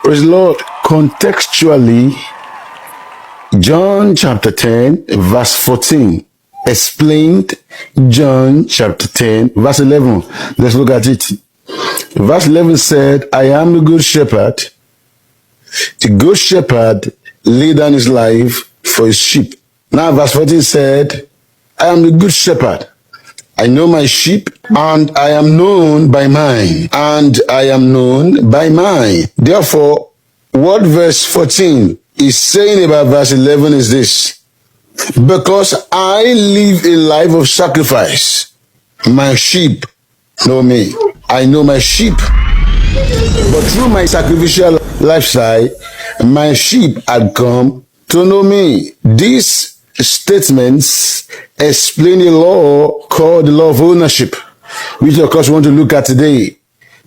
Praise the Lord. Contextually, John chapter 10, verse 14 explained John chapter 10, verse 11. Let's look at it. Verse 11 said, I am the good shepherd. The good shepherd laid down his life for his sheep. Now verse 14 said, I am the good shepherd. I know my sheep, and I am known by mine, and I am known by mine. Therefore, what verse 14 is saying about verse 11 is this: because I live a life of sacrifice, my sheep know me. I know my sheep. But through my sacrificial lifestyle, my sheep had come to know me. These statements explain a law called the law of ownership, which of course we want to look at today.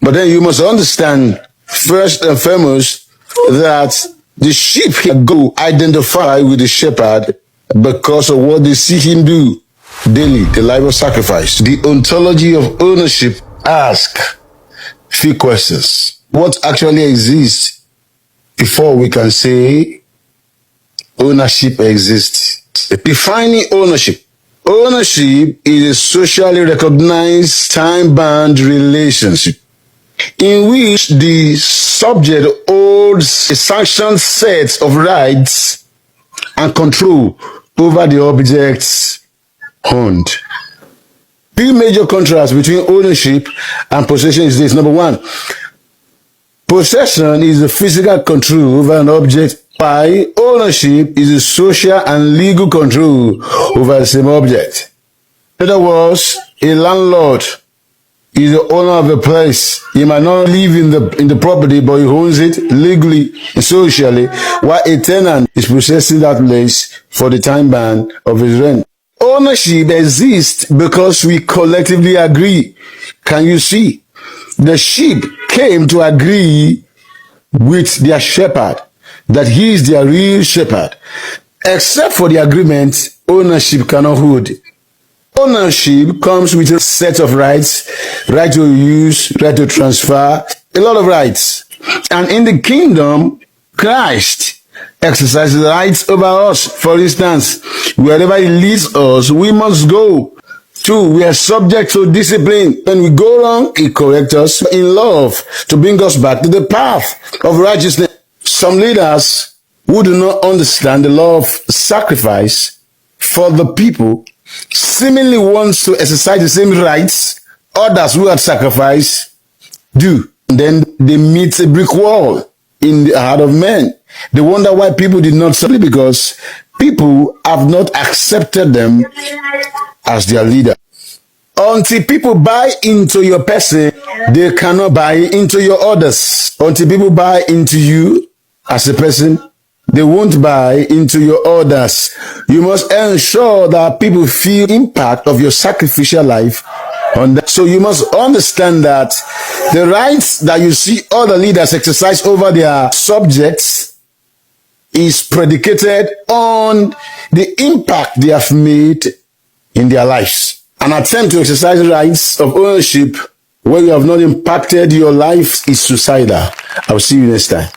But then you must understand first and foremost that the sheep go identify with the shepherd because of what they see him do daily, the life of sacrifice. The ontology of ownership asks few questions. What actually exists before we can say ownership exists? Defining ownership. Ownership is a socially recognized time-bound relationship in which the subject holds a sanctioned set of rights and control over the objects owned. Two major contrasts between ownership and possession is this. Number one, possession is the physical control over an object, while ownership is the social and legal control over the same object. In other words, a landlord is the owner of a place. He might not live in the property, but he owns it legally and socially, while a tenant is possessing that place for the time bound of his rent. Ownership exists because we collectively agree. Can you see? The sheep came to agree with their shepherd that he is their real shepherd. Except for the agreement, ownership cannot hold. Ownership comes with a set of rights, right to use, right to transfer, a lot of rights. And in the kingdom, Christ exercises rights over us. For instance, wherever he leads us, we must go. Two, we are subject to discipline. When we go wrong, he corrects us in love to bring us back to the path of righteousness. Some leaders who do not understand the law of sacrifice for the people seemingly wants to exercise the same rights others who have sacrificed do. And then they meet a brick wall in the heart of men. They wonder why people did not serve, because people have not accepted them as their leader. Until people buy into your person, they cannot buy into your orders. Until people buy into you as a person, they won't buy into your orders. You must ensure that people feel impact of your sacrificial life on that. So you must understand that the rights that you see other leaders exercise over their subjects is predicated on the impact they have made in their lives. An attempt to exercise rights of ownership where you have not impacted your life is suicidal. I'll see you next time.